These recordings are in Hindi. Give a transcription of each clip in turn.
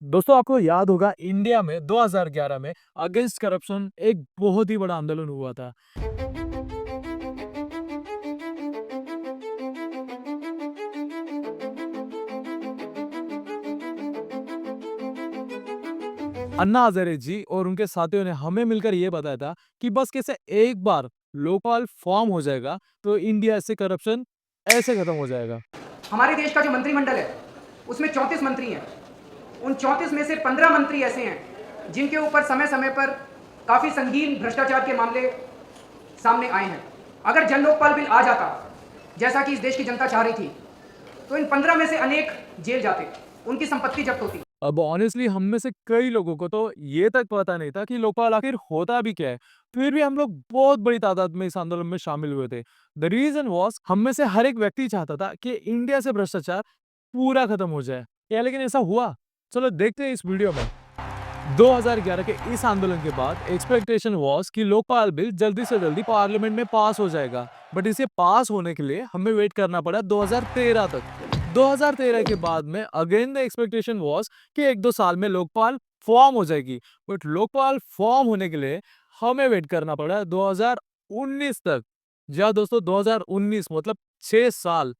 दोस्तों आपको याद होगा इंडिया में 2011 में अगेंस्ट करप्शन एक बहुत ही बड़ा आंदोलन हुआ था। अन्ना हजारे जी और उनके साथियों ने हमें मिलकर ये बताया था कि बस कैसे एक बार लोकपाल फॉर्म हो जाएगा तो इंडिया से करप्शन ऐसे खत्म हो जाएगा। हमारे देश का जो मंत्रिमंडल है उसमें 34 मंत्री हैं। उन 34 में से 15 मंत्री ऐसे हैं जिनके ऊपर समय समय पर काफ़ी संगीन भ्रष्टाचार के मामले सामने आए हैं। अगर जन लोकपाल बिल आ जाता, जैसा कि इस देश की जनता चाह रही थी, तो इन 15 में से अनेक जेल जाते, उनकी संपत्ति जब्त होती। अब ऑनेस्टली हम में से कई लोगों को तो ये तक पता नहीं था कि लोकपाल आखिर होता भी क्या है। फिर भी हम लोग बहुत बड़ी तादाद में इस आंदोलन में शामिल हुए थे। द रीजन वॉज हम में से हर एक व्यक्ति चाहता था कि इंडिया से भ्रष्टाचार पूरा खत्म हो जाए। क्या लेकिन ऐसा हुआ? चलो देखते हैं इस वीडियो में। 2011 के इस आंदोलन के बाद एक्सपेक्टेशन वाज कि लोकपाल बिल जल्दी से जल्दी पार्लियामेंट में पास हो जाएगा, बट इसे पास होने के लिए हमें वेट करना पड़ा 2013 तक। 2013 के बाद में अगेन द एक्सपेक्टेशन वाज कि एक दो साल में लोकपाल फॉर्म हो जाएगी, बट लोकपाल फॉर्म होने के लिए हमें वेट करना पड़ा 2019 तक। जी हाँ दोस्तों, 2019 मतलब 6 साल।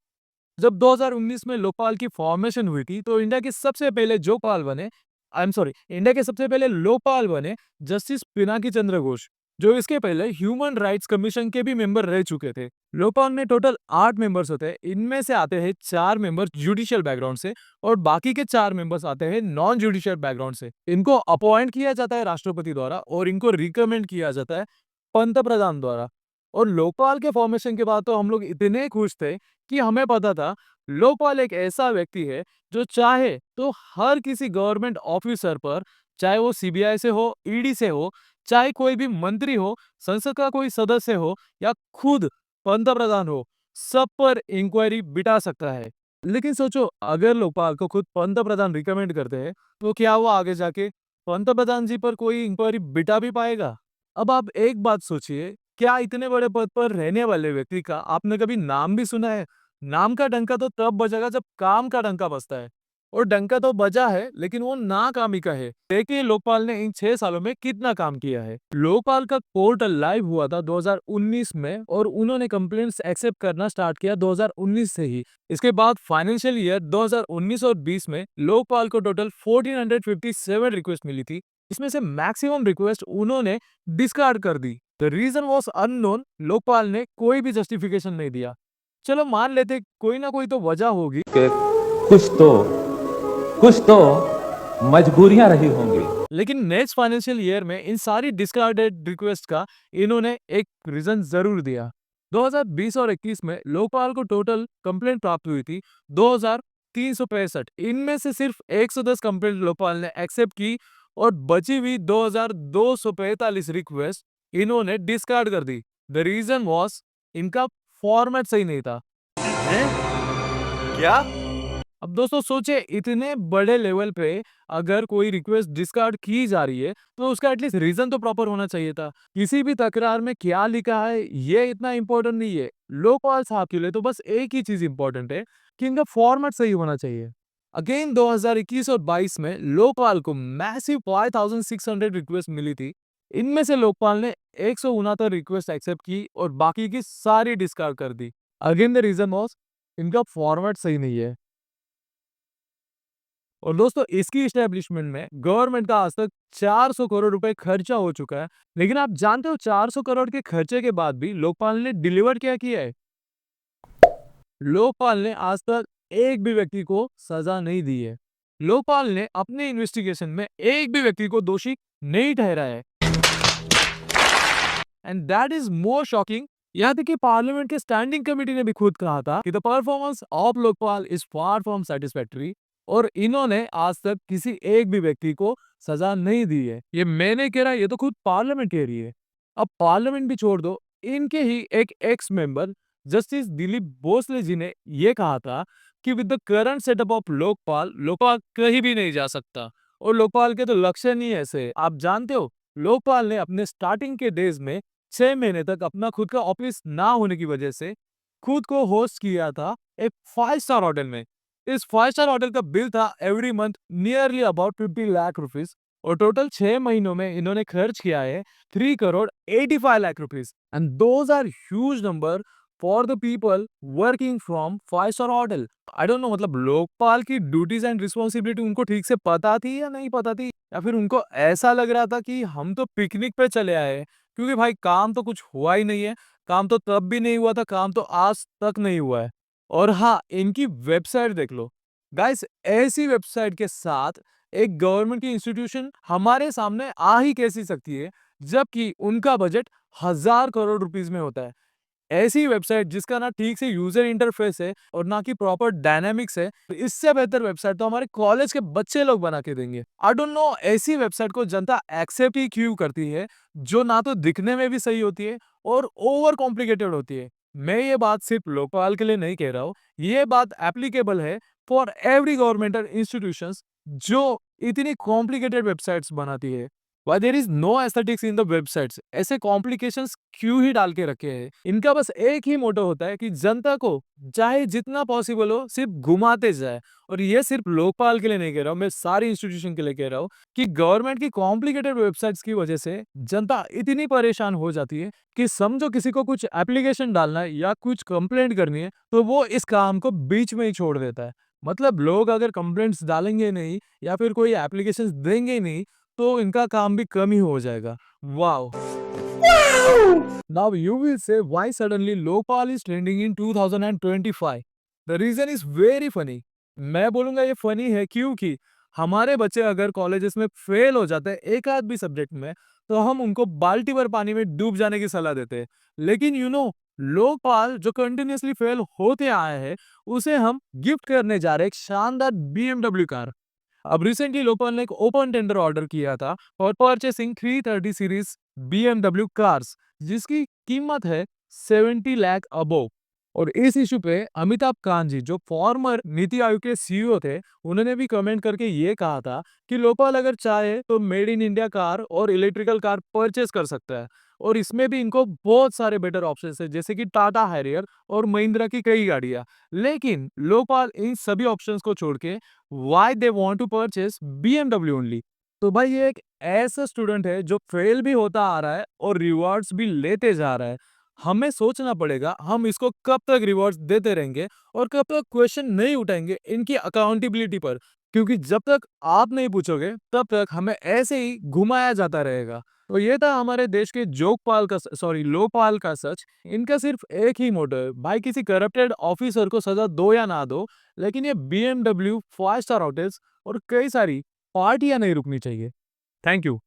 जब 2019 में लोकपाल की फॉर्मेशन हुई थी तो इंडिया के सबसे पहले जो पाल बने, आई एम सॉरी, इंडिया के सबसे पहले लोकपाल बने जस्टिस पिनाकी चंद्र घोष, जो इसके पहले ह्यूमन राइट्स कमीशन के भी मेंबर रह चुके थे। लोकपाल में टोटल 8 मेंबर्स होते हैं। इनमें से आते हैं 4 मेंबर्स जुडिशियल बैकग्राउंड से और बाकी के 4 मेंबर्स आते हैं नॉन जुडिशियल बैकग्राउंड से। इनको अपॉइंट किया जाता है राष्ट्रपति द्वारा और इनको रिकमेंड किया जाता है पंत प्रधान द्वारा। और लोकपाल के फॉर्मेशन के बाद तो हम लोग इतने खुश थे कि हमें पता था लोकपाल एक ऐसा व्यक्ति है जो चाहे तो हर किसी गवर्नमेंट ऑफिसर पर, चाहे वो सीबीआई से हो, ईडी से हो, चाहे कोई भी मंत्री हो, संसद का कोई सदस्य हो या खुद पंतप्रधान हो, सब पर इंक्वायरी बिठा सकता है। लेकिन सोचो, अगर लोकपाल को खुद पंतप्रधान रिकमेंड करते हैं तो क्या वो आगे जाके पंतप्रधान जी पर कोई इंक्वायरी बिठा भी पाएगा? अब आप एक बात सोचिए, क्या इतने बड़े पद पर रहने वाले व्यक्ति का आपने कभी नाम भी सुना है? नाम का डंका तो तब बजेगा जब काम का डंका बजता है। और डंका तो बजा है लेकिन वो नाकामी का है। देखिए लोकपाल ने इन 6 सालों में कितना काम किया है। लोकपाल का कोर्ट लाइव हुआ था 2019 में और उन्होंने कंप्लेंट्स एक्सेप्ट करना स्टार्ट किया 2019 से ही। इसके बाद फाइनेंशियल ईयर 2019 और 20 में लोकपाल को टोटल 1457 रिक्वेस्ट मिली थी। इसमें से मैक्सिमम रिक्वेस्ट उन्होंने डिस्कार्ड कर दी। The reason was unknown. Lokpal ने कोई भी जस्टिफिकेशन नहीं दिया। चलो मान लेते कोई ना कोई तो वजह होगी कि कुछ तो मजबूरियां रही होंगी। लेकिन नेक्स्ट फाइनेंशियल ईयर में इन सारी डिस्कार्डेड रिक्वेस्ट का इन्होंने एक रीजन जरूर दिया। 2020 और 21 में लोकपाल को टोटल कंप्लेंट प्राप्त हुई थी 2365। इनमें से सिर्फ 110 कंप्लेंट लोकपाल ने एक्सेप्ट की और बची हुई 2245 रिक्वेस्ट इन्होंने डिस्कार्ड कर दी। द रीजन वॉज इनका फॉर्मेट सही नहीं था। क्या? अब दोस्तों सोचे, इतने बड़े लेवल पे अगर कोई रिक्वेस्ट डिस्कार्ड की जा रही है तो उसका एटलीस्ट रीजन तो प्रॉपर होना चाहिए था। किसी भी तकरार में क्या लिखा है ये इतना इंपॉर्टेंट नहीं है। लोकपाल साहब के लिए तो बस एक ही चीज इंपॉर्टेंट है कि इनका फॉर्मेट सही होना चाहिए। अगेन 2021 और 22 में लोकपाल को मैसिव 5600 रिक्वेस्ट मिली थी। इनमें से लोकपाल ने 169 रिक्वेस्ट एक्सेप्ट की और बाकी की सारी डिस्कार्ड कर दी। अगेन द रीजन वॉज इनका फॉर्मेट सही नहीं है। और दोस्तों इसकी इस्टेब्लिशमेंट में गवर्नमेंट का आज तक 400 करोड़ रुपए खर्चा हो चुका है। लेकिन आप जानते हो 400 करोड़ के खर्चे के बाद भी लोकपाल ने डिलीवर क्या किया है? लोकपाल ने आज तक एक भी व्यक्ति को सजा नहीं दी है। लोकपाल ने अपने इन्वेस्टिगेशन में एक भी व्यक्ति को दोषी नहीं ठहराया है। And that is more shocking. यहाँ तक कि पार्लियामेंट के स्टैंडिंग कमेटी ने भी खुद कहा था कि the performance of Lokpal is far from satisfactory और इन्होंने आज तक किसी एक भी व्यक्ति को सजा नहीं दी है। ये मैं नहीं कह रहा, ये तो खुद पार्लियामेंट कह रही है। अब पार्लियामेंट भी छोड़ दो, इनके ही एक ex member justice Dilip Bhosale ji ने ये कहा था कि with the current setup of Lokpal, Lokpal कहीं भी नहीं जा सकता और लोकपाल के तो लक्षण ही ऐसे। आप जानते हो, लोकपाल ने अपने स्टार्टिंग के डेज में 6 महीने तक अपना खुद का ऑफिस ना होने की वजह से खुद को होस्ट किया था एक 5 स्टार होटल में। इस 5 स्टार होटल का बिल था every month nearly about 50 lakh rupees और टोटल 6 महीनों में इन्होंने खर्च किया है 3 crore 85 lakh rupees and those are huge number for the people working from 5 star hotel. I don't know मतलब लोकपाल की ड्यूटीज एंड रिस्पॉन्सिबिलिटी उनको ठीक से पता थी या नहीं पता थी, या फिर उनको ऐसा लग रहा था कि हम तो पिकनिक पे चले आए हैं, क्योंकि भाई काम तो कुछ हुआ ही नहीं है। काम तो तब भी नहीं हुआ था, काम तो आज तक नहीं हुआ है। और हाँ, इनकी वेबसाइट देख लो गाइस, ऐसी वेबसाइट के साथ एक गवर्नमेंट की इंस्टीट्यूशन हमारे सामने आ ही कैसी सकती है, जबकि उनका बजट 1000 करोड़ रुपीस में होता है। ऐसी वेबसाइट जिसका ना ठीक से यूजर इंटरफेस है और ना कि प्रॉपर डायनामिक्स है, इससे बेहतर वेबसाइट तो हमारे कॉलेज के बच्चे लोग बना के देंगे। आई डोंट नो ऐसी वेबसाइट को जनता एक्सेप्ट ही क्यों करती है, जो ना तो दिखने में भी सही होती है और ओवर कॉम्प्लिकेटेड होती है। मैं ये बात सिर्फ लोकपाल के लिए नहीं कह रहा हूँ, ये बात एप्लीकेबल है फॉर एवरी गवर्नमेंटल इंस्टीट्यूशंस जो इतनी कॉम्प्लिकेटेड वेबसाइट्स बनाती है। Why there is no aesthetics in the websites? ऐसे कॉम्प्लिकेशंस क्यों ही डाल के रखे हैं? इनका बस एक ही मोटो होता है कि जनता को चाहे जितना पॉसिबल हो सिर्फ घुमाते जाए। और ये सिर्फ लोकपाल के लिए नहीं कह रहा हूँ, मैं सारी इंस्टीट्यूशन के लिए कह रहा हूँ कि गवर्नमेंट की कॉम्प्लिकेटेड वेबसाइट्स की वजह से जनता इतनी परेशान हो जाती है कि समझो किसी को कुछ एप्लीकेशन डालना है या कुछ कंप्लेंट करनी है तो वो इस काम को बीच में ही छोड़ देता है। मतलब लोग अगर कंप्लेंट्स डालेंगे नहीं या फिर कोई एप्लीकेशंस देंगे ही नहीं, तो इनका काम भी कम ही हो जाएगा। Wow! Now you will say why suddenly Lopal is trending in 2025? The reason is very funny. मैं बोलूँगा ये फनी है क्योंकि हमारे बच्चे अगर कॉलेजेस में फेल हो जाते हैं एक आध भी सब्जेक्ट में, तो हम उनको बाल्टी भर पानी में डूब जाने की सलाह देते हैं। लेकिन लोकपाल जो कंटिन्यूअसली फेल होते आए हैं, उसे हम गिफ्ट करने जा रहे हैं एक शानदार BMW कार। अब रिसेंटली लोकपाल ने एक ओपन टेंडर ऑर्डर किया था for purchasing 330 series BMW cars, जिसकी कीमत है 70 लाख अबोव। और इस इशू पे अमिताभ कांत जी जो फॉर्मर नीति आयोग के सीईओ थे, उन्होंने भी कमेंट करके ये कहा था कि लोकपाल अगर चाहे तो मेड इन इंडिया कार और इलेक्ट्रिकल कार परचेस कर सकता है। और इसमें भी इनको बहुत सारे बेटर ऑप्शंस है, जैसे कि टाटा हैरियर और महिंद्रा की कई गाड़ियां। लेकिन लोकपाल इन सभी ऑप्शंस को छोड़ के why they want to purchase BMW only. तो भाई ये एक ऐसा स्टूडेंट है जो फेल भी होता आ रहा है और रिवॉर्ड्स भी लेते जा रहा है। हमें सोचना पड़ेगा हम इसको कब तक रिवॉर्ड्स देते रहेंगे और कब तक क्वेश्चन नहीं उठाएंगे इनकी अकाउंटेबिलिटी पर, क्योंकि जब तक आप नहीं पूछोगे तब तक हमें ऐसे ही घुमाया जाता रहेगा। तो ये था हमारे देश के लोकपाल का सच। इनका सिर्फ एक ही मोटो है, भाई किसी करप्टेड ऑफिसर को सजा दो या ना दो, लेकिन ये BMW 5 स्टार होटल्स और कई सारी पार्टियां नहीं रुकनी चाहिए। Thank you.